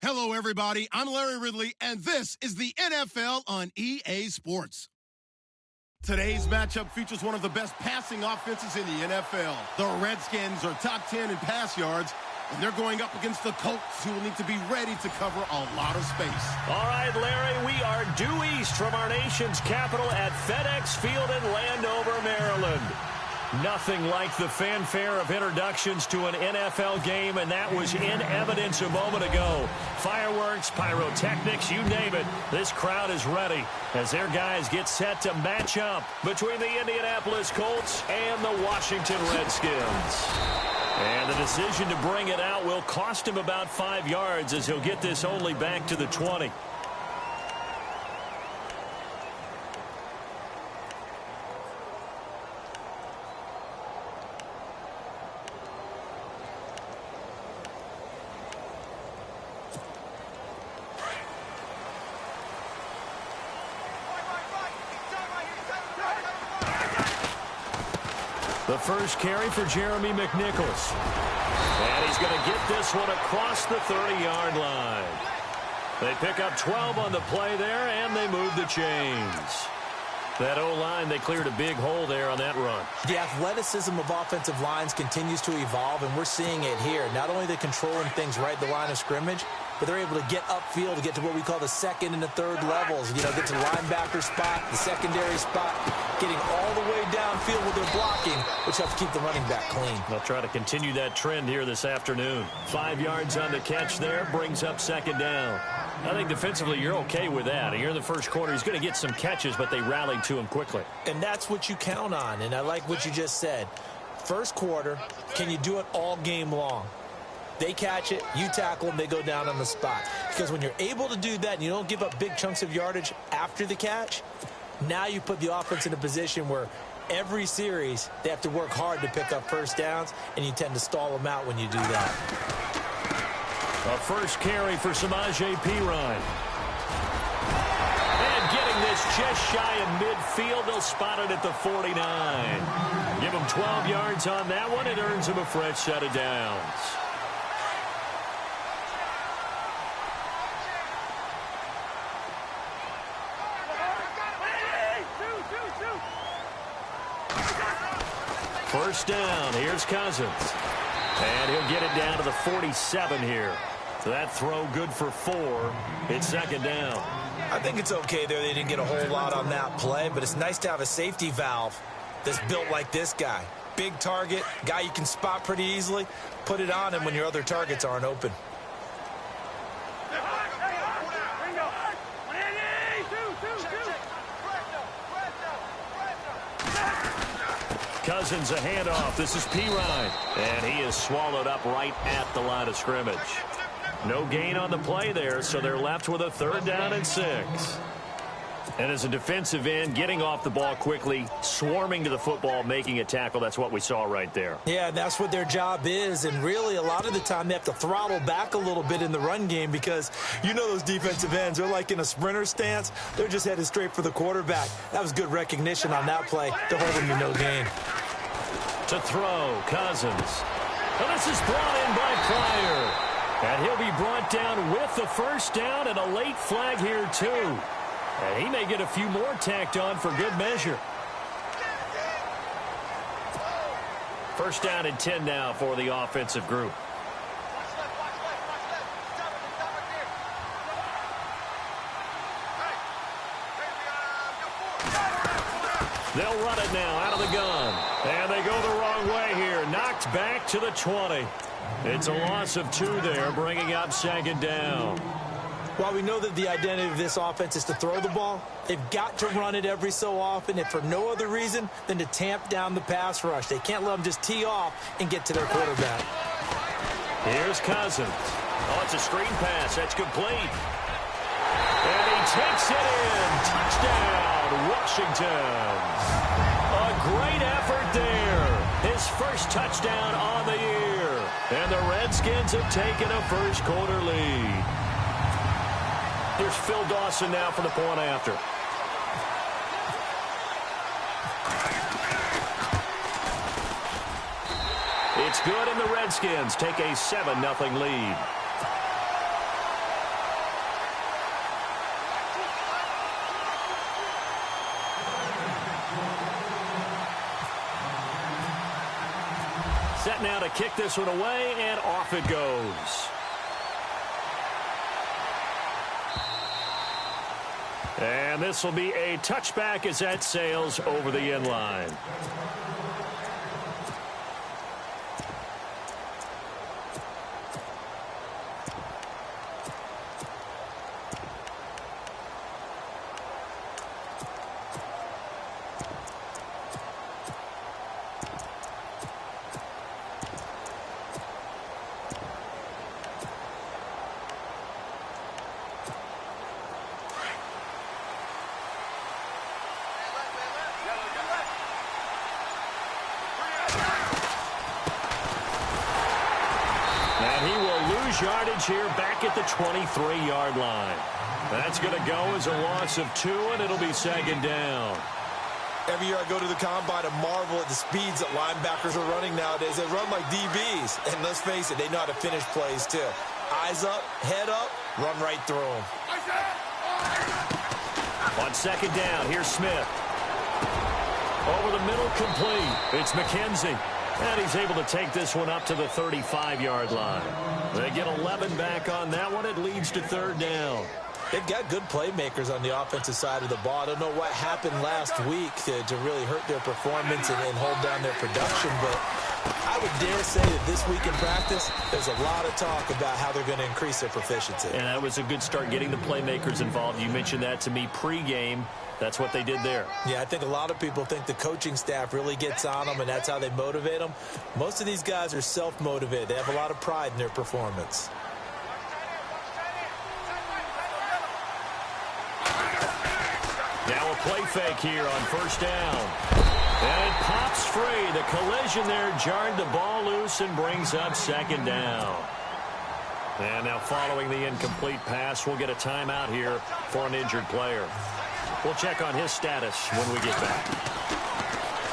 Hello, everybody. I'm Larry Ridley, and this is the NFL on EA Sports. Today's matchup features one of the best passing offenses in the NFL. The Redskins are top 10 in pass yards, and they're going up against the Colts, who will need to be ready to cover a lot of space. All right, Larry, we are due east from our nation's capital at FedEx Field in Landover, Maryland. Nothing like the fanfare of introductions to an NFL game, and that was in evidence a moment ago. Fireworks, pyrotechnics, you name it. This crowd is ready as their guys get set to match up between the Indianapolis Colts and the Washington Redskins. And the decision to bring it out will cost him about 5 yards as he'll get this only back to the 20. The first carry for Jeremy McNichols. And he's going to get this one across the 30-yard line. They pick up 12 on the play there, and they move the chains. That O-line, they cleared a big hole there on that run. The athleticism of offensive lines continues to evolve, and we're seeing it here. Not only are they controlling things right at the line of scrimmage, but they're able to get upfield to get to what we call the second and the third levels. You know, get to the linebacker spot, the secondary spot, getting all the way downfield with their blocking, which helps keep the running back clean. They'll try to continue that trend here this afternoon. 5 yards on the catch there, brings up second down. I think defensively you're okay with that. Here in the first quarter, he's going to get some catches, but they rallied to him quickly. And that's what you count on, and I like what you just said. First quarter, can you do it all game long? They catch it, you tackle them, they go down on the spot. Because when you're able to do that and you don't give up big chunks of yardage after the catch, now you put the offense in a position where every series they have to work hard to pick up first downs, and you tend to stall them out when you do that. A first carry for Samaje Perine. And getting this just shy of midfield, they'll spot it at the 49. Give him 12 yards on that one. It earns him a fresh set of downs. First down, here's Cousins. And he'll get it down to the 47 here. So that throw good for 4. It's second down. I think it's okay there. They didn't get a whole lot on that play, but it's nice to have a safety valve that's built like this guy. Big target, guy you can spot pretty easily. Put it on him when your other targets aren't open. Cousins a handoff. This is Perine. And he is swallowed up right at the line of scrimmage. No gain on the play there, so they're left with a third down and 6. And as a defensive end, getting off the ball quickly, swarming to the football, making a tackle, that's what we saw right there. Yeah, that's what their job is, and really a lot of the time they have to throttle back a little bit in the run game because you know those defensive ends, they're like in a sprinter stance. They're just headed straight for the quarterback. That was good recognition on that play to hold him to no gain. To throw, Cousins. And this is brought in by Pryor. And he'll be brought down with the first down and a late flag here too. And he may get a few more tacked on for good measure. First down and 10 now for the offensive group. They'll run it now out of the gun. And they go the wrong way here. Knocked back to the 20. It's a loss of 2 there, bringing up second down. While we know that the identity of this offense is to throw the ball, they've got to run it every so often, and for no other reason than to tamp down the pass rush. They can't let them just tee off and get to their quarterback. Here's Cousins. Oh, it's a screen pass. That's complete. And he takes it in. Touchdown, Washington. A great effort there. His first touchdown on the year. And the Redskins have taken a first quarter lead. Here's Phil Dawson now for the point after. It's good, and the Redskins take a 7-0 lead. set now to kick this one away, and off it goes. And this will be a touchback as that sails over the end line. Yardage here back at the 23-yard line. That's going to go as a loss of 2, and it'll be second down. Every year I go to the combine and marvel at the speeds that linebackers are running nowadays. They run like DBs. And let's face it, they know how to finish plays too. Eyes up, head up, run right through them. On second down, here's Smith. Over the middle, complete. It's McKenzie. And he's able to take this one up to the 35-yard line. They get 11 back on that one. It leads to third down. They've got good playmakers on the offensive side of the ball. I don't know what happened last week to really hurt their performance and hold down their production, but I would dare say that this week in practice, there's a lot of talk about how they're going to increase their proficiency. And that was a good start getting the playmakers involved. You mentioned that to me pregame. That's what they did there. Yeah, I think a lot of people think the coaching staff really gets on them, and that's how they motivate them. Most of these guys are self-motivated. They have a lot of pride in their performance. Now a play fake here on first down. And it pops free. The collision there jarred the ball loose and brings up second down. And now following the incomplete pass, we'll get a timeout here for an injured player. We'll check on his status when we get back.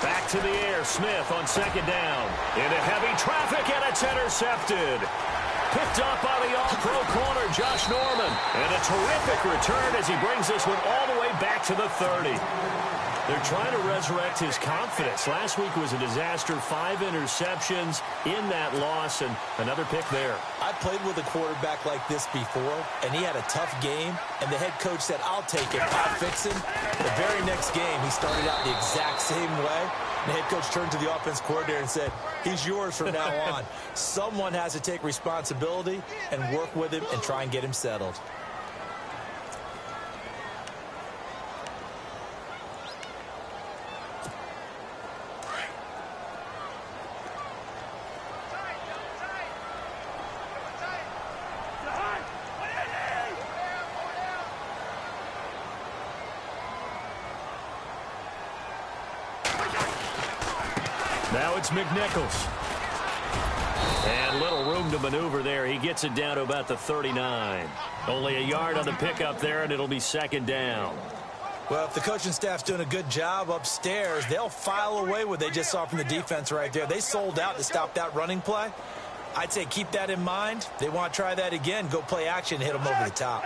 Back to the air. Smith on second down. Into heavy traffic, and it's intercepted. Picked up by the all-pro corner, Josh Norman. And a terrific return as he brings this one all the way back to the 30. They're trying to resurrect his confidence. Last week was a disaster. 5 interceptions in that loss, and another pick there. I played with a quarterback like this before, and he had a tough game, and the head coach said, I'll take it, I'll fix him. The very next game, he started out the exact same way. The head coach turned to the offense coordinator and said, he's yours from now on. Someone has to take responsibility and work with him and try and get him settled. Now it's McNichols. And little room to maneuver there. He gets it down to about the 39. Only a yard on the pickup there, and it'll be second down. Well, if the coaching staff's doing a good job upstairs, they'll file away what they just saw from the defense right there. They sold out to stop that running play. I'd say keep that in mind. They want to try that again. Go play action and hit them over the top.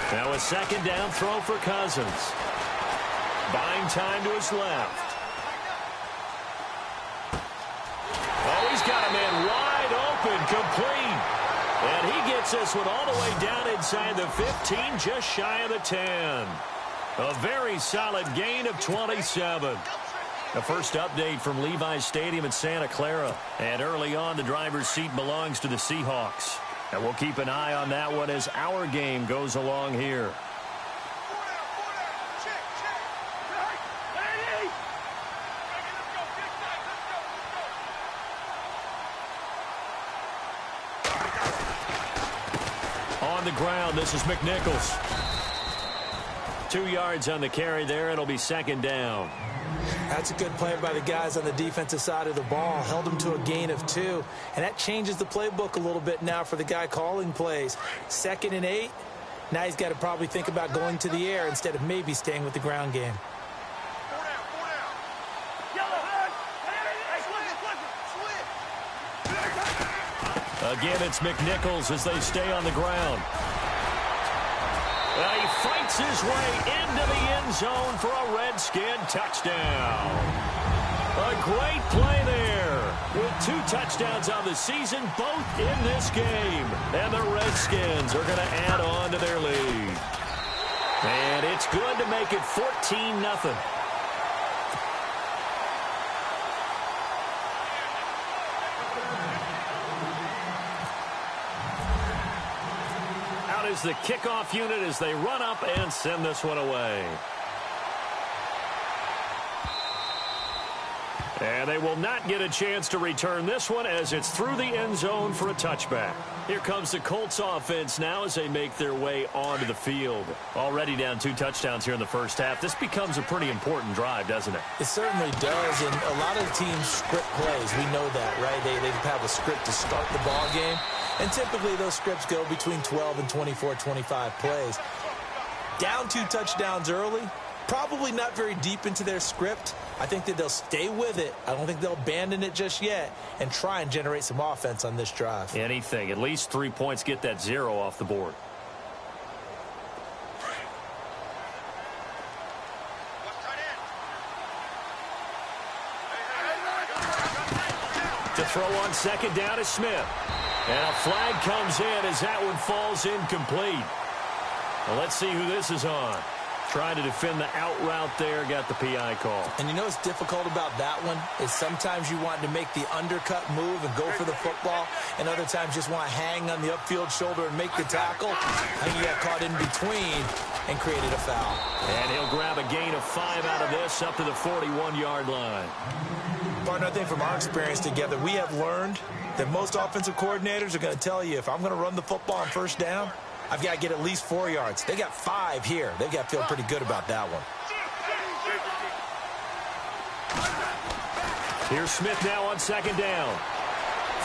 Now a second down throw for Cousins. Buying time to his left. Oh, he's got a man wide open, complete. And he gets this one all the way down inside the 15, just shy of the 10. A very solid gain of 27. The first update from Levi's Stadium in Santa Clara. And early on, the driver's seat belongs to the Seahawks. And we'll keep an eye on that one as our game goes along here. On the ground, this is McNichols. 2 yards on the carry there. It'll be second down. That's a good play by the guys on the defensive side of the ball. Held them to a gain of 2. And that changes the playbook a little bit now for the guy calling plays. 2nd and 8. Now he's got to probably think about going to the air instead of maybe staying with the ground game. Again, it's McNichols as they stay on the ground. And he fights his way into the end zone for a Redskin touchdown. A great play there with 2 touchdowns on the season, both in this game. And the Redskins are going to add on to their lead. And it's good to make it 14-0. Out is the kickoff unit as they run up and send this one away. And they will not get a chance to return this one as it's through the end zone for a touchback. Here comes the Colts offense now as they make their way onto the field. Already down 2 touchdowns here in the first half. This becomes a pretty important drive, doesn't it? It certainly does, and a lot of teams script plays. We know that, right? They have a script to start the ball game, and typically those scripts go between 12 and 24, 25 plays. Down 2 touchdowns early, probably not very deep into their script. I think that they'll stay with it. I don't think they'll abandon it just yet and try and generate some offense on this drive. Anything. At least 3 points, get that 0 off the board. To throw on second down is Smith. And a flag comes in as that one falls incomplete. Well, let's see who this is on. Trying to defend the out route there, got the PI call. And you know what's difficult about that one is sometimes you want to make the undercut move and go for the football, and other times just want to hang on the upfield shoulder and make the tackle. I think he got caught in between and created a foul. And he'll grab a gain of 5 out of this up to the 41-yard line. Partner, I think from our experience together, we have learned that most offensive coordinators are going to tell you, if I'm going to run the football on first down, I've got to get at least 4 yards. They got 5 here. They've got to feel pretty good about that one. Here's Smith now on second down.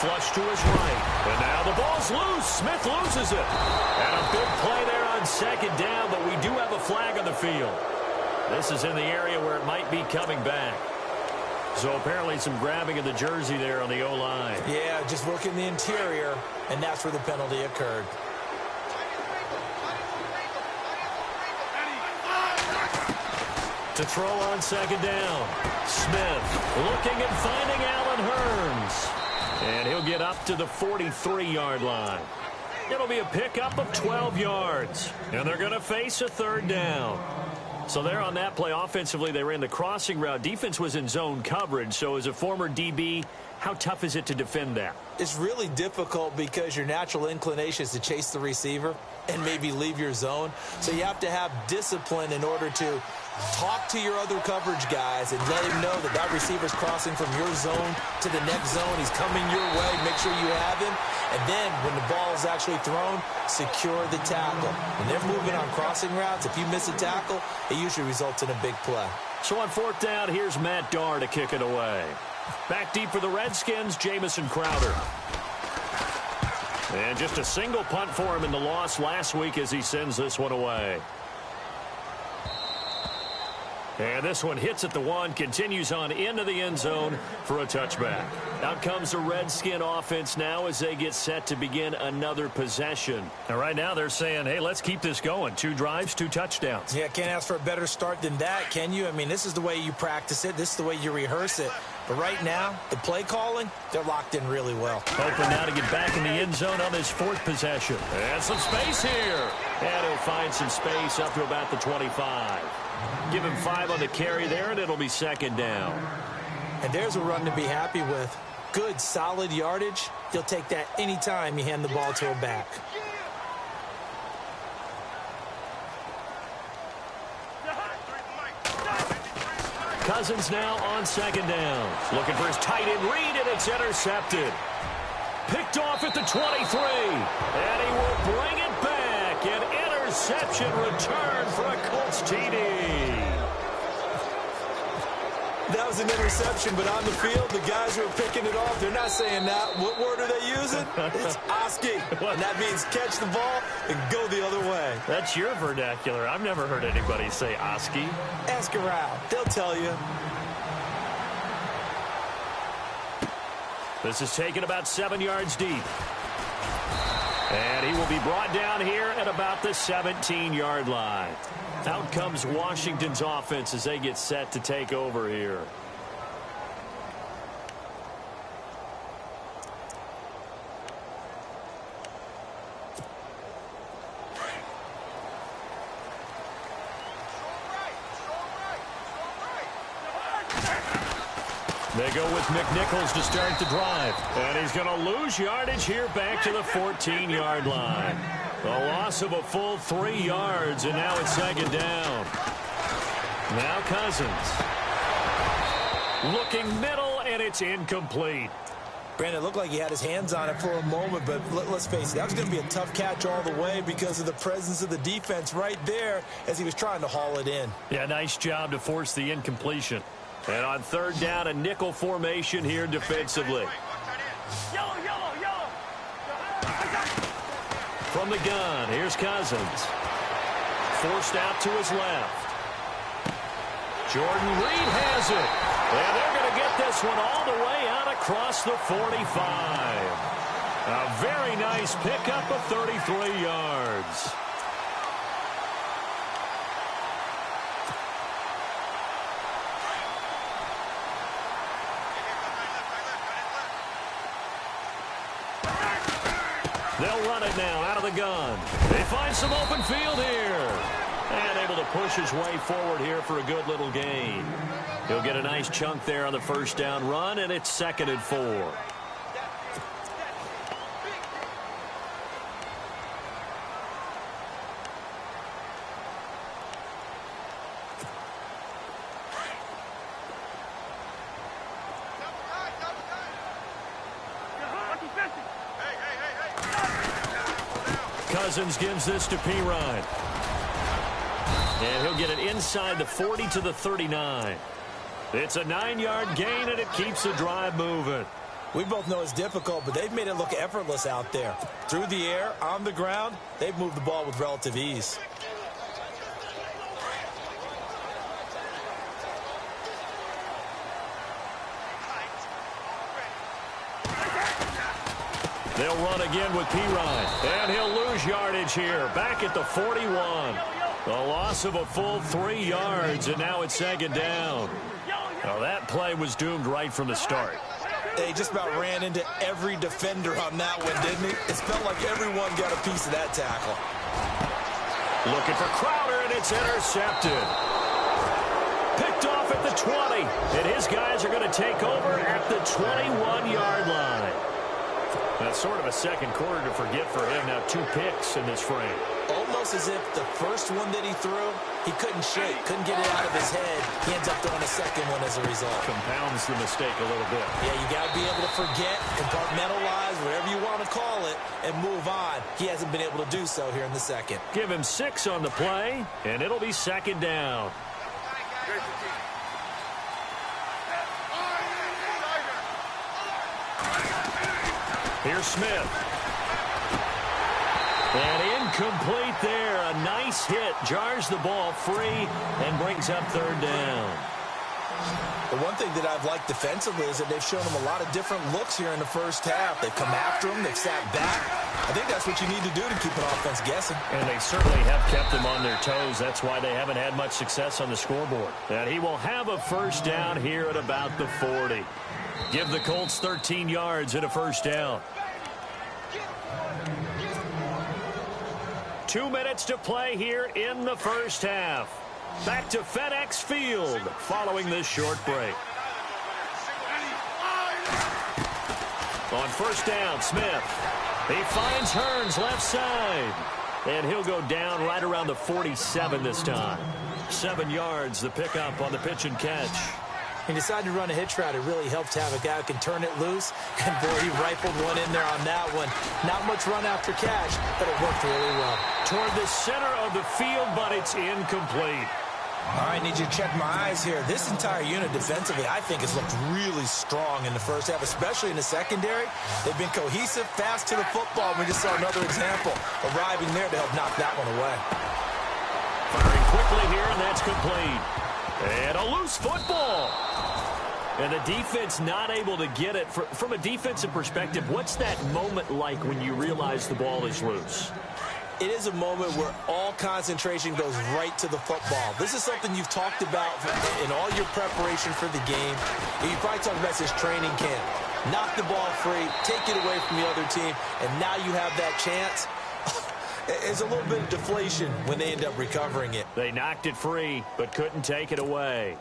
Flush to his right. And now the ball's loose. Smith loses it. And a big play there on second down, but we do have a flag on the field. This is in the area where it might be coming back. So apparently some grabbing of the jersey there on the O-line. Yeah, just look in the interior, and that's where the penalty occurred. To throw on second down. Smith looking and finding Allen Hurns. And he'll get up to the 43-yard line. It'll be a pickup of 12 yards. And they're going to face a third down. So there on that play, offensively, they ran the crossing route. Defense was in zone coverage. So as a former DB, how tough is it to defend that? It's really difficult because your natural inclination is to chase the receiver and maybe leave your zone. So you have to have discipline in order to talk to your other coverage guys and let him know that that receiver's crossing from your zone to the next zone. He's coming your way. Make sure you have him. And then when the ball is actually thrown, secure the tackle. When they're moving on crossing routes, if you miss a tackle, it usually results in a big play. So on fourth down, here's Matt Darr to kick it away. Back deep for the Redskins, Jamison Crowder. And just a single punt for him in the loss last week as he sends this one away. And this one hits at the 1, continues on into the end zone for a touchback. Out comes the Redskin offense now as they get set to begin another possession. And right now they're saying, hey, let's keep this going. 2 drives, 2 touchdowns. Yeah, can't ask for a better start than that, can you? I mean, this is the way you practice it. This is the way you rehearse it. But right now, the play calling, they're locked in really well. Hoping now to get back in the end zone on his 4th possession. And some space here. And he'll find some space up to about the 25. Give him 5 on the carry there, and it'll be second down. And there's a run to be happy with. Good, solid yardage. He'll take that anytime you hand the ball to a back. Cousins now on second down. Looking for his tight end read, and it's intercepted. Picked off at the 23. And he will bring it back. An interception return for a Colts TD. That was an interception, but on the field, the guys who are picking it off, they're not saying that. What word are they using? It's Oski. And that means catch the ball and go the other way. That's your vernacular. I've never heard anybody say Oski. Ask around. They'll tell you. This is taken about 7 yards deep. And he will be brought down here at about the 17-yard line. Out comes Washington's offense as they get set to take over here. They go with McNichols to start the drive. And he's going to lose yardage here back to the 14-yard line. A loss of a full 3 yards, and now it's second down. Now Cousins. Looking middle, and it's incomplete. Brandon, it looked like he had his hands on it for a moment, but let's face it, that was going to be a tough catch all the way because of the presence of the defense right there as he was trying to haul it in. Yeah, nice job to force the incompletion. And on third down, a nickel formation here defensively. From the gun, here's Cousins. Forced out to his left. Jordan Reed has it. And they're going to get this one all the way out across the 45. A very nice pickup of 33 yards. They'll run it now out of the gun. They find some open field here. And able to push his way forward here for a good little gain. He'll get a nice chunk there on the first down run, and it's 2nd and 4. Cousins gives this to Pirine. And he'll get it inside the 40 to the 39. It's a 9-yard gain, and it keeps the drive moving. We both know it's difficult, but they've made it look effortless out there. Through the air, on the ground, they've moved the ball with relative ease. They'll run again with Pirine. And he'll lose yardage here. Back at the 41. A loss of a full 3 yards, and now it's 2nd down. Now that play was doomed right from the start. They just about ran into every defender on that one, didn't he? It felt like everyone got a piece of that tackle. Looking for Crowder, and it's intercepted. Picked off at the 20. And his guys are going to take over at the 21-yard line. That's sort of a second quarter to forget for him. Now 2 picks in this frame. Almost as if the first one that he threw, he couldn't shake, couldn't get it out of his head. He ends up throwing a second one as a result. Compounds the mistake a little bit. Yeah, you got to be able to forget, compartmentalize, whatever you want to call it, and move on. He hasn't been able to do so here in the second. Give him 6 on the play, and it'll be 2nd down. Here's Smith. And incomplete there. A nice hit. Jars the ball free and brings up 3rd down. The one thing that I've liked defensively is that they've shown him a lot of different looks here in the first half. They've come after him. They've sat back. I think that's what you need to do to keep an offense guessing. And they certainly have kept them on their toes. That's why they haven't had much success on the scoreboard. And he will have a first down here at about the 40. Give the Colts 13 yards and a first down. 2 minutes to play here in the first half. Back to FedEx Field following this short break. On first down, Smith. He finds Hearns left side. And he'll go down right around the 47 this time. 7 yards, the pickup on the pitch and catch. He decided to run a hitch route. It really helped to have a guy who can turn it loose. And, boy, he rifled one in there on that one. Not much run after catch, but it worked really well. Toward the center of the field, but it's incomplete. All right, need you to check my eyes here. This entire unit defensively, I think, has looked really strong in the first half, especially in the secondary. They've been cohesive, fast to the football. We just saw another example arriving there to help knock that one away. Firing quickly here, and that's complete. And a loose football. And the defense not able to get it. From a defensive perspective, what's that moment like when you realize the ball is loose? It is a moment where all concentration goes right to the football. This is something you've talked about in all your preparation for the game. And you probably talked about since training camp. Knock the ball free, take it away from the other team, and now you have that chance. It's a little bit of deflation when they end up recovering it. They knocked it free, but couldn't take it away.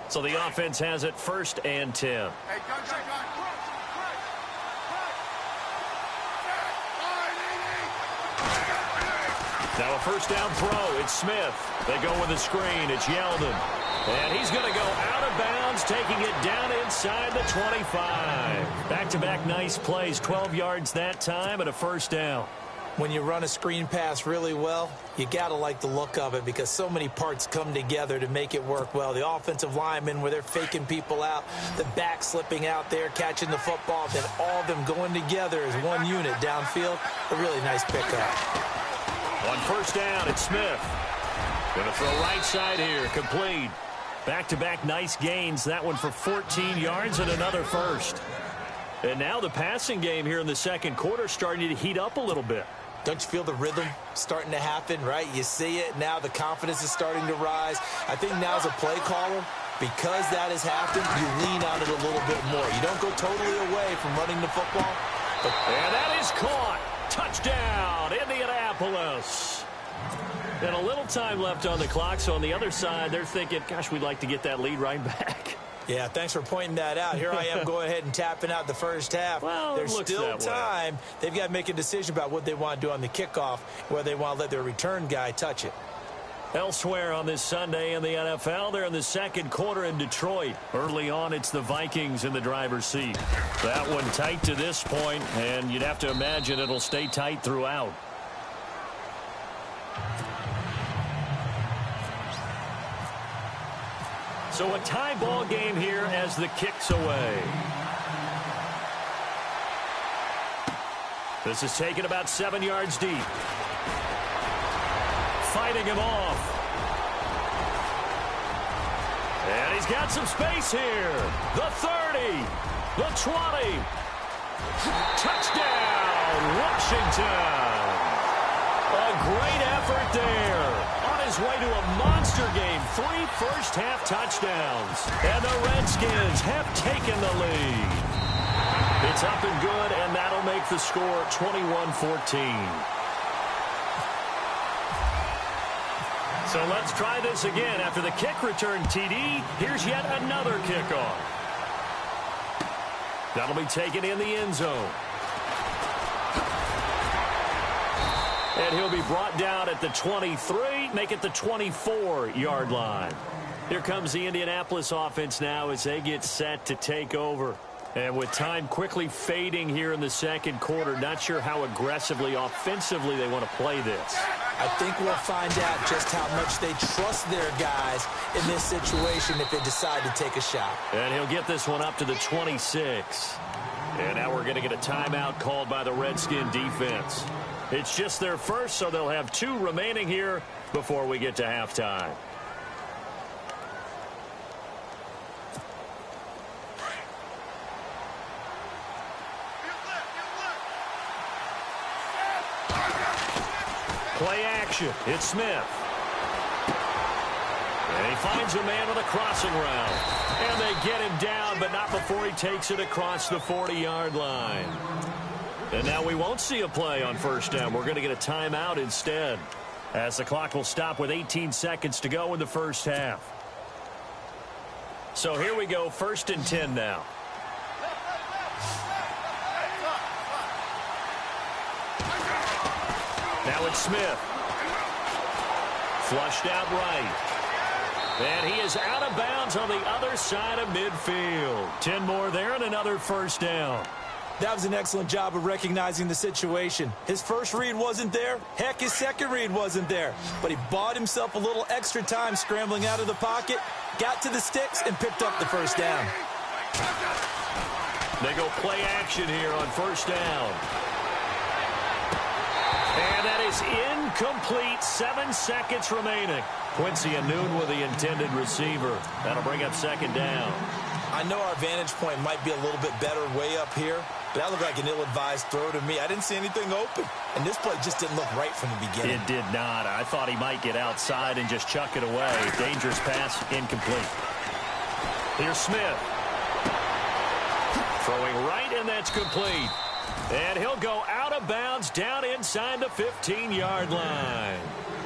So the offense has it 1st and 10. Now a 1st down throw. It's Smith. They go with a screen. It's Yeldon. And he's going to go out of bounds, taking it down inside the 25. Back-to-back nice plays. 12 yards that time and a 1st down. When you run a screen pass really well, you got to like the look of it because so many parts come together to make it work well. The offensive linemen where they're faking people out, the back slipping out there, catching the football, then all of them going together as one unit downfield. A really nice pickup. On 1st down, it's Smith. Going to throw right side here, complete. Back-to-back nice gains. That one for 14 yards and another 1st. And now the passing game here in the second quarter starting to heat up a little bit. Don't you feel the rhythm starting to happen, right? You see it. Now the confidence is starting to rise. I think now as a play caller, because that has happened, you lean on it a little bit more. You don't go totally away from running the football. And that is caught. Touchdown, Indianapolis. And a little time left on the clock, so on the other side, they're thinking, gosh, we'd like to get that lead right back. Yeah, thanks for pointing that out. Here I am going ahead and tapping out the first half. Well, there's still time. They've got to make a decision about what they want to do on the kickoff, whether they want to let their return guy touch it. Elsewhere on this Sunday in the NFL, they're in the second quarter in Detroit. Early on, it's the Vikings in the driver's seat. That one tight to this point, and you'd have to imagine it'll stay tight throughout. So a tie ball game here as the kick's away. This is taken about 7 yards deep. Fighting him off. And he's got some space here. The 30. The 20. Touchdown, Washington. A great effort there. On his way to a monster game. 3 first-half touchdowns. And the Redskins have taken the lead. It's up and good, and that'll make the score 21-14. So let's try this again. After the kick return TD, here's yet another kickoff. That'll be taken in the end zone. And he'll be brought down at the 23, make it the 24-yard line. Here comes the Indianapolis offense now as they get set to take over. And with time quickly fading here in the second quarter, not sure how aggressively, offensively they want to play this. I think we'll find out just how much they trust their guys in this situation if they decide to take a shot. And he'll get this one up to the 26. And now we're going to get a timeout called by the Redskin defense. It's just their first, so they'll have 2 remaining here before we get to halftime. Play action. It's Smith. And he finds a man on the crossing route. And they get him down, but not before he takes it across the 40-yard line. And now we won't see a play on first down. We're going to get a timeout instead, as the clock will stop with 18 seconds to go in the first half. So here we go, 1st and 10 now. Now it's Smith. Flushed out right. And he is out of bounds on the other side of midfield. 10 more there and another first down. That was an excellent job of recognizing the situation. His first read wasn't there. Heck, his second read wasn't there. But he bought himself a little extra time scrambling out of the pocket, got to the sticks, and picked up the first down. They go play action here on first down. is incomplete. 7 seconds remaining. Quincy Anoon with the intended receiver. That'll bring up second down. I know our vantage point might be a little bit better way up here, but that looked like an ill-advised throw to me. I didn't see anything open, and this play just didn't look right from the beginning. It did not. I thought he might get outside and just chuck it away. Dangerous pass, incomplete. Here's Smith. Throwing right, and that's complete. And he'll go out of bounds down inside the 15-yard line.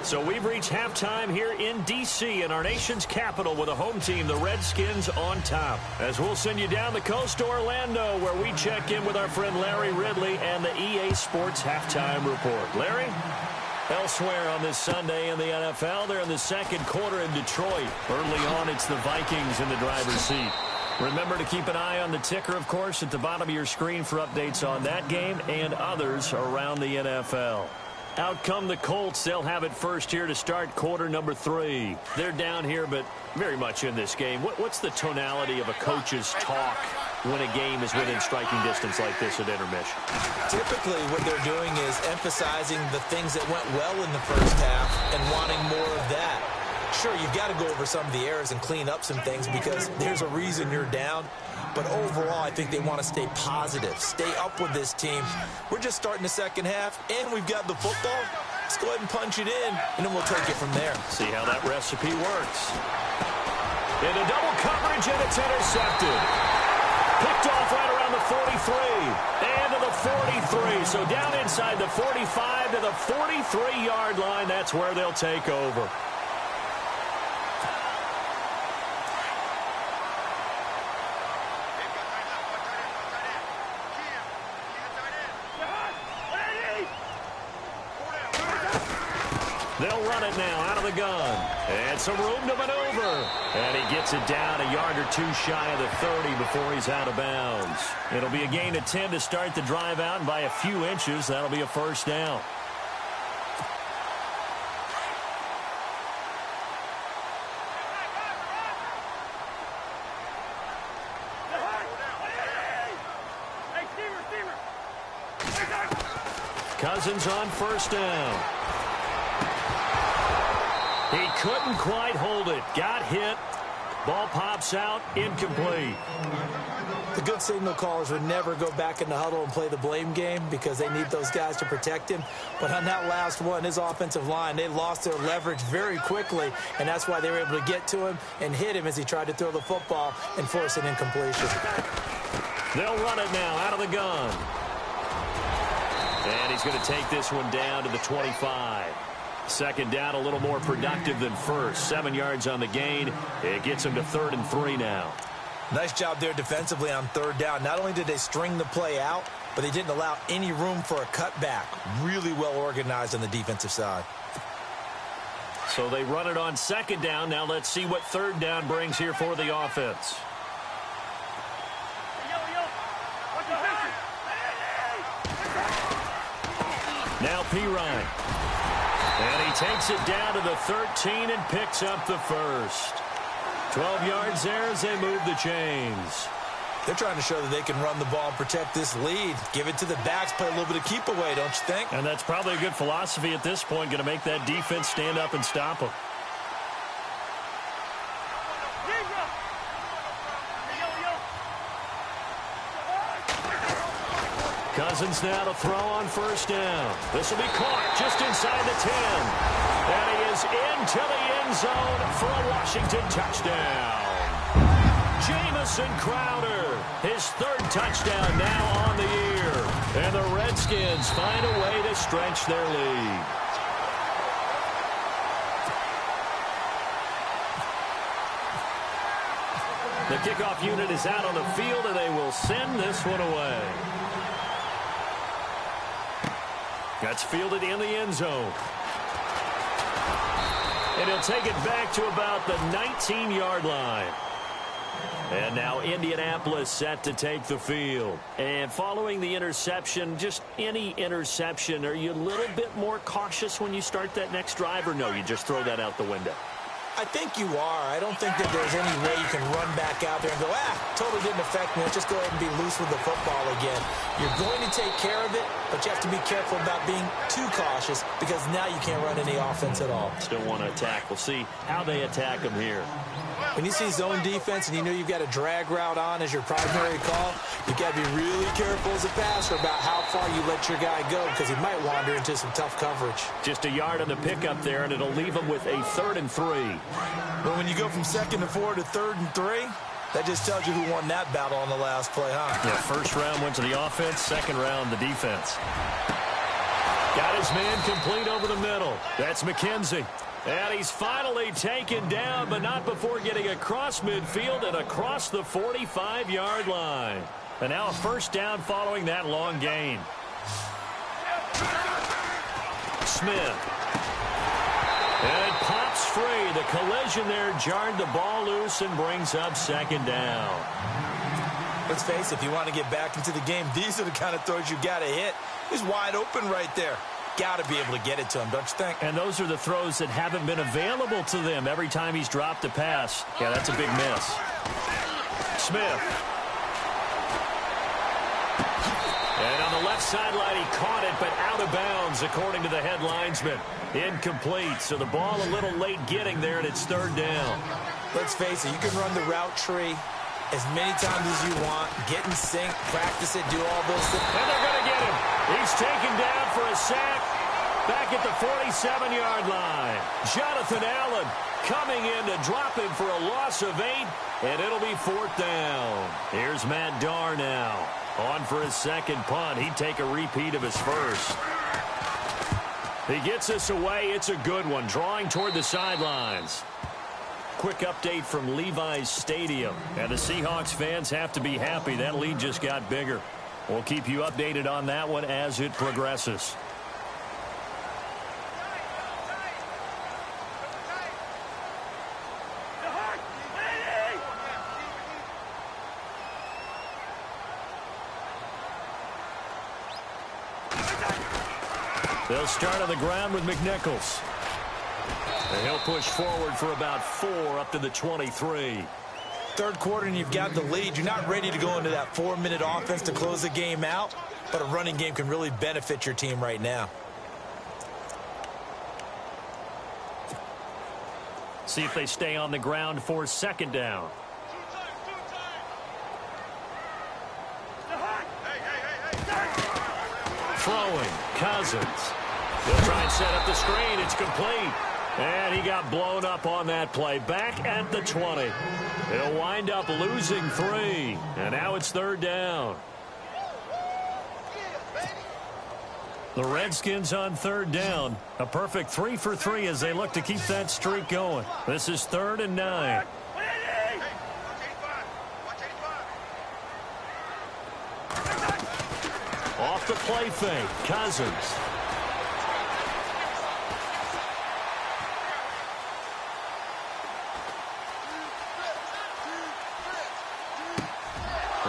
So we've reached halftime here in D.C. in our nation's capital with a home team, the Redskins, on top. As we'll send you down the coast to Orlando, where we check in with our friend Larry Ridley and the EA Sports Halftime Report. Larry? Elsewhere on this Sunday in the NFL, they're in the second quarter in Detroit. Early on, it's the Vikings in the driver's seat. Remember to keep an eye on the ticker, of course, at the bottom of your screen for updates on that game and others around the NFL. Out come the Colts. They'll have it first here to start quarter number 3. They're down here, but very much in this game. What's the tonality of a coach's talk when a game is within striking distance like this at intermission? Typically, what they're doing is emphasizing the things that went well in the first half and wanting more of that. Sure, you've got to go over some of the errors and clean up some things because there's a reason you're down. But overall, I think they want to stay positive, stay up with this team. We're just starting the second half, and we've got the football. Let's go ahead and punch it in, and then we'll take it from there. See how that recipe works. Into double coverage, and it's intercepted. Picked off right around the 43, and to the 43. So down inside the 45 to the 43-yard line. That's where they'll take over. They'll run it now out of the gun. And some room to maneuver. And he gets it down a yard or two shy of the 30 before he's out of bounds. It'll be a gain of 10 to start the drive out, and by a few inches, that'll be a first down. Cousins on first down. He couldn't quite hold it. Got hit. Ball pops out. Incomplete. The good signal callers would never go back in the huddle and play the blame game because they need those guys to protect him. But on that last one, his offensive line, they lost their leverage very quickly, and that's why they were able to get to him and hit him as he tried to throw the football and force an incompletion. They'll run it now out of the gun. And he's going to take this one down to the 25. Second down, a little more productive than first. 7 yards on the gain. It gets him to 3rd and 3 now. Nice job there defensively on third down. Not only did they string the play out, but they didn't allow any room for a cutback. Really well organized on the defensive side. So they run it on second down. Now let's see what third down brings here for the offense. Now Pirine. And he takes it down to the 13 and picks up the first. 12 yards there as they move the chains. They're trying to show that they can run the ball and protect this lead. Give it to the backs, play a little bit of keep away, don't you think? And that's probably a good philosophy at this point, going to make that defense stand up and stop them. Cousins now to throw on first down. This will be caught just inside the 10. And he is into the end zone for a Washington touchdown. Jamison Crowder, his 3rd touchdown now on the year. And the Redskins find a way to stretch their lead. The kickoff unit is out on the field, and they will send this one away. That's fielded in the end zone. And he'll take it back to about the 19-yard line. And now Indianapolis set to take the field. And following the interception, just any interception, are you a little bit more cautious when you start that next drive, or no, you just throw that out the window? I think you are. I don't think that there's any way you can run back out there and go, totally didn't affect me. Let's just go ahead and be loose with the football again. You're going to take care of it, but you have to be careful about being too cautious because now you can't run any offense at all. Still want to attack. We'll see how they attack him here. When you see zone defense and you know you've got a drag route on as your primary call, you've got to be really careful as a passer about how far you let your guy go because he might wander into some tough coverage. Just a yard on the pickup there, and it'll leave him with a 3rd and 3. But when you go from 2nd and 4 to 3rd and 3, that just tells you who won that battle on the last play, huh? Yeah, first round went to the offense, second round the defense. Got his man complete over the middle. That's McKenzie. And he's finally taken down, but not before getting across midfield and across the 45-yard line. And now a first down following that long gain. Smith. And it pops free. The collision there jarred the ball loose and brings up 2nd down. Let's face it, if you want to get back into the game, these are the kind of throws you got to hit. He's wide open right there. Got to be able to get it to him, don't you think? And those are the throws that haven't been available to them every time he's dropped a pass. Yeah, that's a big miss. Smith. And on the left sideline, he caught it, but out of bounds, according to the head linesman. Incomplete, so the ball a little late getting there, and it's 3rd down. Let's face it, you can run the route tree as many times as you want, get in sync, practice it, do all those things. And they're going to get him. He's taken down for a sack back at the 47-yard line. Jonathan Allen coming in to drop him for a loss of 8, and it'll be 4th down. Here's Matt Darr now. On for his 2nd punt. He'd take a repeat of his first. He gets us away. It's a good one. Drawing toward the sidelines. Quick update from Levi's Stadium. And the Seahawks fans have to be happy. That lead just got bigger. We'll keep you updated on that one as it progresses. They'll start on the ground with McNichols. And he'll push forward for about 4 up to the 23. 3rd quarter and you've got the lead. You're not ready to go into that 4-minute offense to close the game out, but a running game can really benefit your team right now. See if they stay on the ground for 2nd down. Throwing, Cousins. He'll try and set up the screen. It's complete. And he got blown up on that play. Back at the 20. He'll wind up losing 3. And now it's 3rd down. The Redskins on 3rd down. A perfect 3 for 3 as they look to keep that streak going. This is 3rd and 9. Off the play fake. Cousins.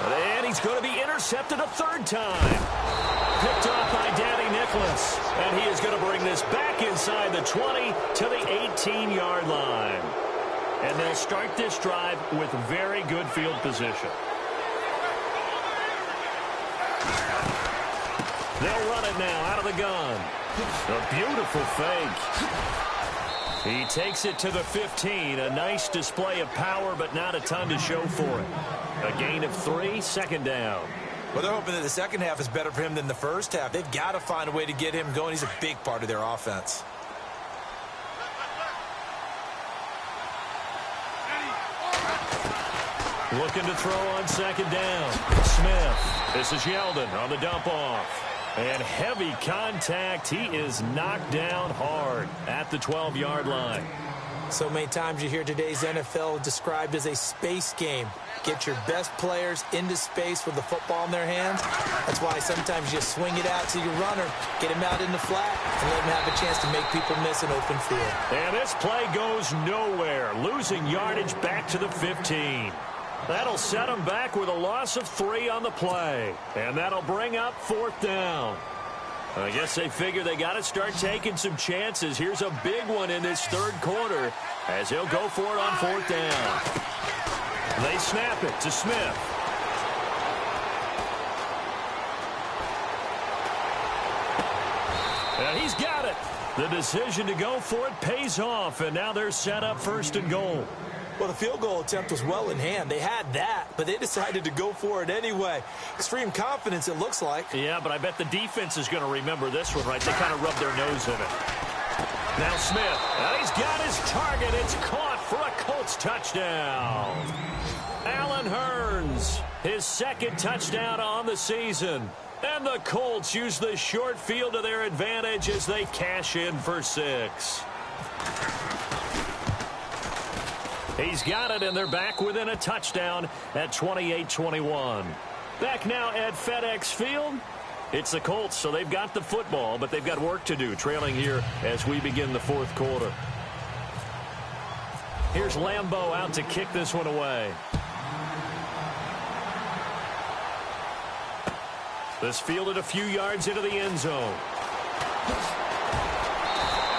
And he's going to be intercepted a 3rd time. Picked off by Danny Nicholas. And he is going to bring this back inside the 20 to the 18-yard line. And they'll start this drive with very good field position. They'll run it now out of the gun. A beautiful fake. He takes it to the 15. A nice display of power, but not a ton to show for it. A gain of 3, 2nd down. Well, they're hoping that the second half is better for him than the first half. They've got to find a way to get him going. He's a big part of their offense. Looking to throw on 2nd down. Smith. This is Yeldon on the dump off. And heavy contact. He is knocked down hard at the 12-yard line. So many times you hear today's NFL described as a space game. Get your best players into space with the football in their hands. That's why sometimes you swing it out to your runner, get him out in the flat, and let him have a chance to make people miss an open field. And this play goes nowhere. Losing yardage back to the 15. That'll set him back with a loss of 3 on the play. And that'll bring up 4th down. I guess they figure they got to start taking some chances. Here's a big one in this third quarter as he'll go for it on fourth down. They snap it to Smith. And he's got it. The decision to go for it pays off, and now they're set up first and goal. Well, the field goal attempt was well in hand. They had that, but they decided to go for it anyway. Extreme confidence, it looks like. Yeah, but I bet the defense is going to remember this one, right? They kind of rubbed their nose in it. Now Smith, and he's got his target. It's caught for a Colts touchdown. Allen Hurns, his second touchdown on the season. And the Colts use the short field to their advantage as they cash in for 6. He's got it, and they're back within a touchdown at 28-21. Back now at FedEx Field. It's the Colts, so they've got the football, but they've got work to do, trailing here as we begin the fourth quarter. Here's Lambeau out to kick this one away. This fielded a few yards into the end zone.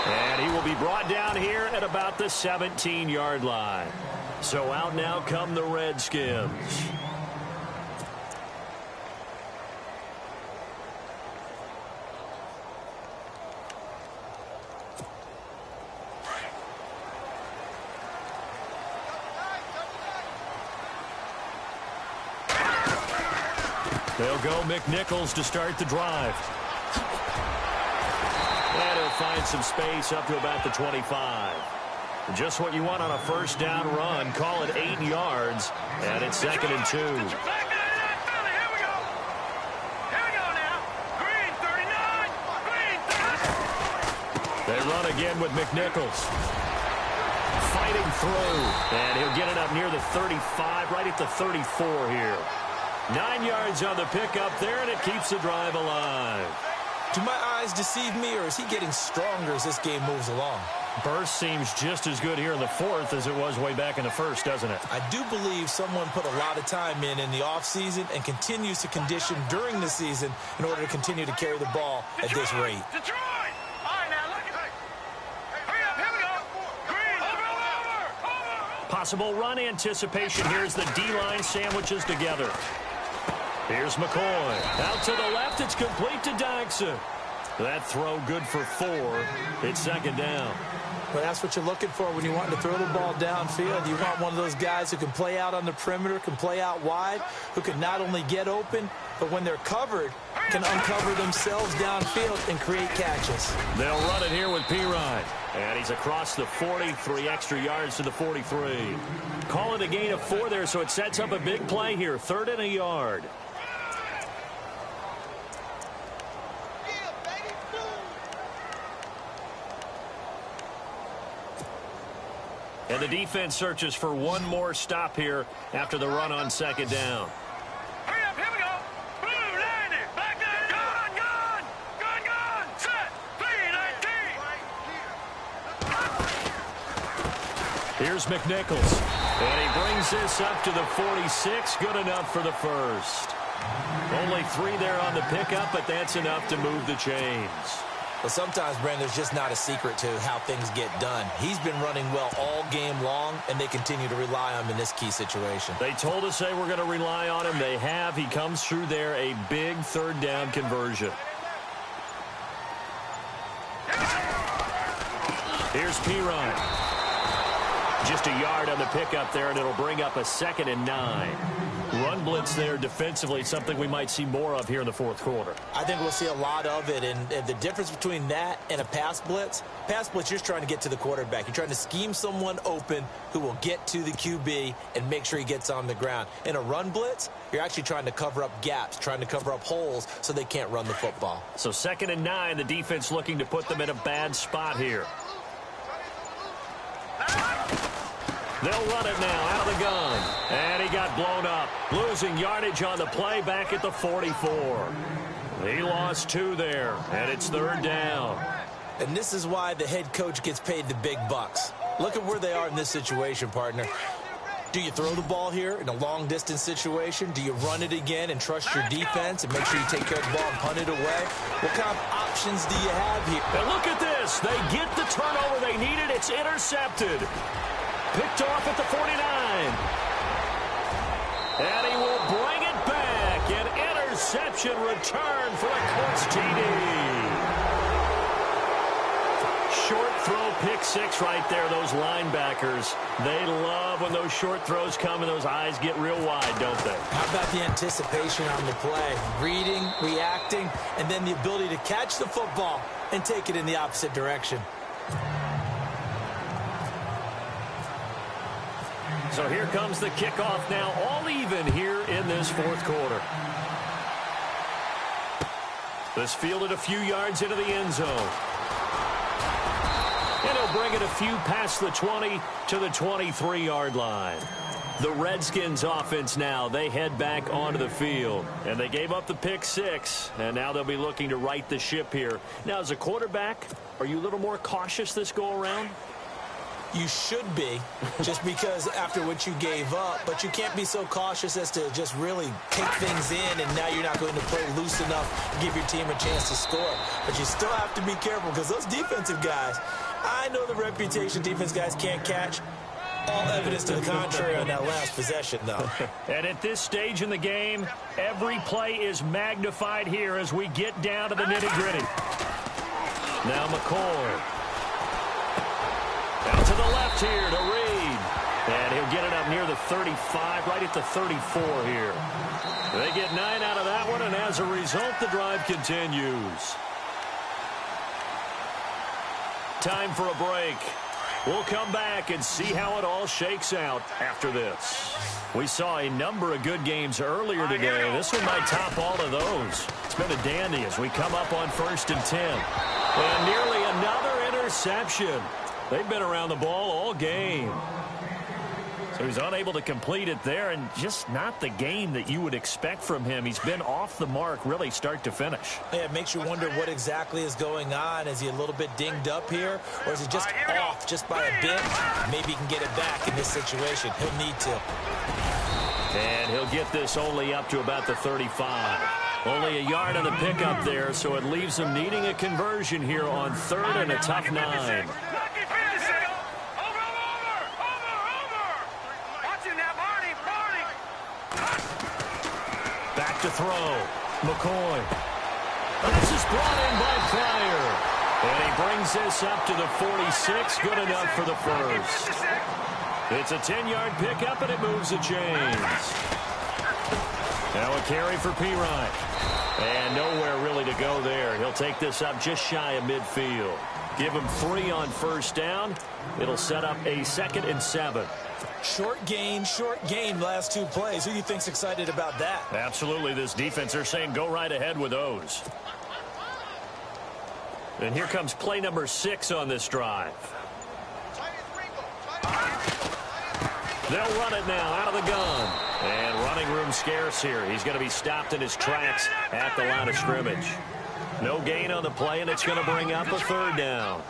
And he will be brought down here at about the 17-yard line. So out now come the Redskins. They'll go McNichols to start the drive. And he'll find some space up to about the 25. Just what you want on a first down run. Call it 8 yards. And it's 2nd and 2. Here we go. Here we go now. Green 39. Green 39. They run again with McNichols. Fighting through. And he'll get it up near the 35, right at the 34 here. 9 yards on the pickup there, and it keeps the drive alive. Do my eyes deceive me, or is he getting stronger as this game moves along? Burst seems just as good here in the fourth as it was way back in the first, doesn't it? I do believe someone put a lot of time in the offseason and continues to condition during the season in order to continue to carry the ball at this rate. Detroit! All right, now look at it. Hurry up, here we go. Green, over. Possible run anticipation. Here's the D-line sandwiches together. Here's McCoy. Out to the left. It's complete to Dykson. That throw good for 4. It's 2nd down. Well, that's what you're looking for when you want to throw the ball downfield. You want one of those guys who can play out on the perimeter, can play out wide, who can not only get open, but when they're covered, can uncover themselves downfield and create catches. They'll run it here with Pirine. And he's across the 40, 3 extra yards to the 43. Call it a gain of 4 there, so it sets up a big play here. 3rd and a yard. And the defense searches for one more stop here after the run on 2nd down. Hurry up, here we go. Blue, 90. Back there. Gun. Set. 3-19. Here's McNichols. And he brings this up to the 46. Good enough for the first. Only 3 there on the pickup, but that's enough to move the chains. Well, sometimes, Brandon, there's just not a secret to how things get done. He's been running well all game long, and they continue to rely on him in this key situation. They told us they were going to rely on him. They have. He comes through there, a big 3rd down conversion. Here's Pirine. Just a yard on the pickup there, and it'll bring up a 2nd and 9. Run blitz there defensively, something we might see more of here in the fourth quarter. I think we'll see a lot of it, and the difference between that and a pass blitz, you're just trying to get to the quarterback. You're trying to scheme someone open who will get to the QB and make sure he gets on the ground. In a run blitz, you're actually trying to cover up gaps, trying to cover up holes so they can't run the football. So 2nd and 9, the defense looking to put them in a bad spot here. They'll run it now out of the gun. And he got blown up. Losing yardage on the play back at the 44. He lost 2 there, and it's 3rd down. And this is why the head coach gets paid the big bucks. Look at where they are in this situation, partner. Do you throw the ball here in a long-distance situation? Do you run it again and trust your defense and make sure you take care of the ball and punt it away? What kind of options do you have here? And look at this. They get the turnover they needed. It's intercepted. Picked off at the 49. And he will bring it back. An interception return for a Colts TD. Short throw, pick six right there, those linebackers. They love when those short throws come and those eyes get real wide, don't they? How about the anticipation on the play? Reading, reacting, and then the ability to catch the football and take it in the opposite direction. So here comes the kickoff now, all even here in this fourth quarter. This fielded a few yards into the end zone. And he'll bring it a few past the 20 to the 23-yard line. The Redskins offense now, they head back onto the field. And they gave up the pick six, and now they'll be looking to right the ship here. Now, as a quarterback, are you a little more cautious this go-around? You should be, just because after what you gave up, but you can't be so cautious as to just really take things in, and now you're not going to play loose enough to give your team a chance to score. But you still have to be careful because those defensive guys, I know the reputation defense guys can't catch. All evidence to the contrary on that last possession, though. And at this stage in the game, every play is magnified here as we get down to the nitty-gritty. Now McCoy. Out to the left here to Reed. And he'll get it up near the 35, right at the 34 here. They get 9 out of that one, and as a result, the drive continues. Time for a break. We'll come back and see how it all shakes out after this. We saw a number of good games earlier today. This one might top all of those. It's been a dandy as we come up on 1st and 10. And nearly another interception. They've been around the ball all game. So he's unable to complete it there, and just not the game that you would expect from him. He's been off the mark really start to finish. Yeah, it makes you wonder what exactly is going on. Is he a little bit dinged up here, or is he just off just by a bit? Maybe he can get it back in this situation. He'll need to. And he'll get this only up to about the 35. Only a yard on the pickup there, so it leaves him needing a conversion here on 3rd and a tough 9. Back to throw. McCoy. This is brought in by Pryor. And he brings this up to the 46. Good enough for the first. It's a 10-yard pickup, and it moves the chains. Now a carry for Pirine. And nowhere really to go there. He'll take this up just shy of midfield. Give him 3 on 1st down. It'll set up a 2nd and 7. Short gain, last 2 plays. Who do you think's excited about that? Absolutely. This defense, they're saying go right ahead with those. And here comes play number 6 on this drive. They'll run it now out of the gun. And running room scarce here. He's going to be stopped in his tracks at the line of scrimmage. No gain on the play, and it's going to bring up a 3rd down.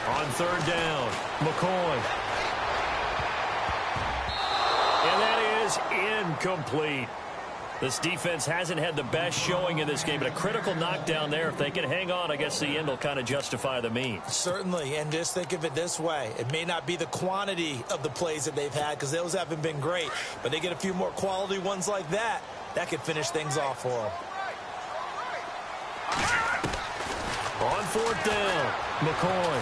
On 3rd down, McCoy. And that is incomplete. This defense hasn't had the best showing in this game, but a critical knockdown there. If they can hang on, I guess the end will kind of justify the means. Certainly, and just think of it this way. It may not be the quantity of the plays that they've had because those haven't been great, but they get a few more quality ones like that. That could finish things off for them. On 4th down, McCoy.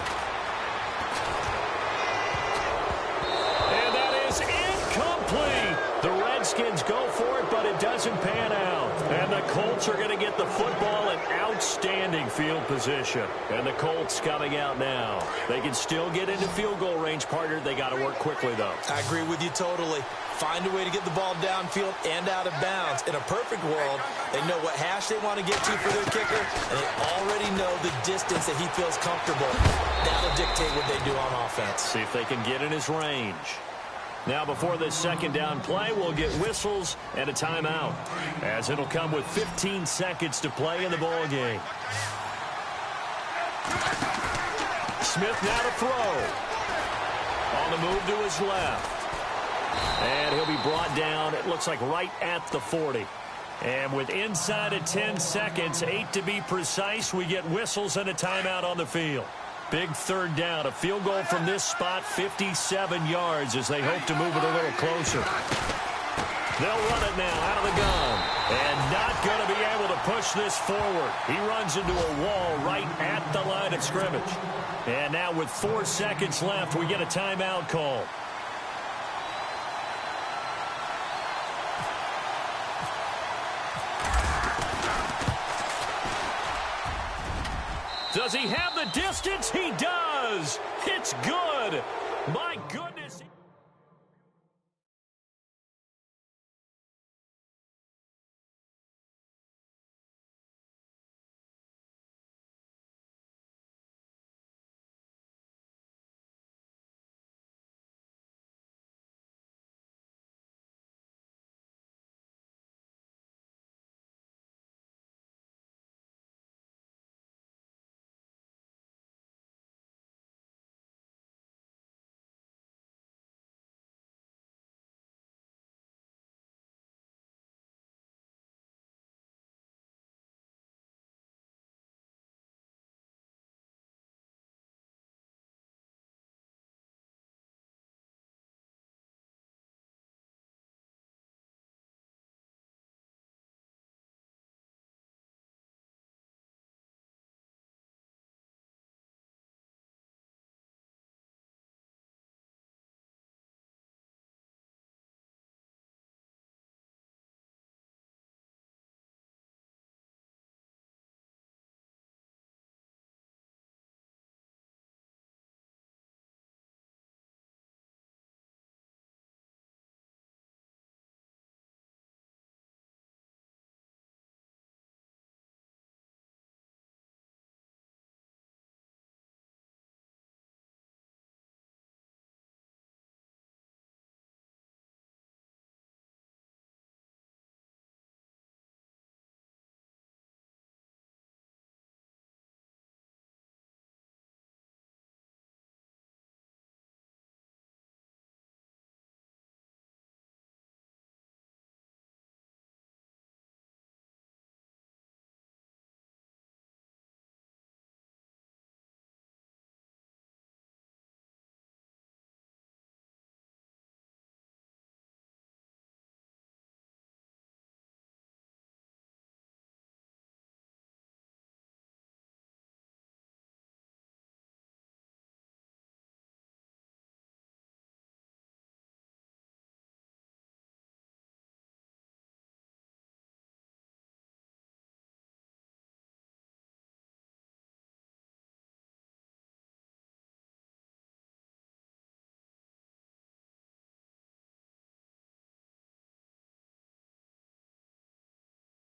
And that is incomplete. The Redskins go for it, but it doesn't pan out. And the Colts are going to get the football in outstanding field position. And the Colts coming out now. They can still get into field goal range, partner. They got to work quickly, though. I agree with you totally. Find a way to get the ball downfield and out of bounds. In a perfect world, they know what hash they want to get to for their kicker, and they already know the distance that he feels comfortable. That'll dictate what they do on offense. See if they can get in his range. Now, before this 2nd down play, we'll get whistles and a timeout, as it'll come with 15 seconds to play in the ball game. Smith now to throw. On the move to his left. And he'll be brought down, it looks like right at the 40. And with inside of 10 seconds, 8 to be precise, we get whistles and a timeout on the field. Big third down, a field goal from this spot, 57 yards as they hope to move it a little closer. They'll run it now out of the gun. And not going to be able to push this forward. He runs into a wall right at the line of scrimmage. And now with 4 seconds left, we get a timeout call. Does he have the distance? He does. It's good. My goodness.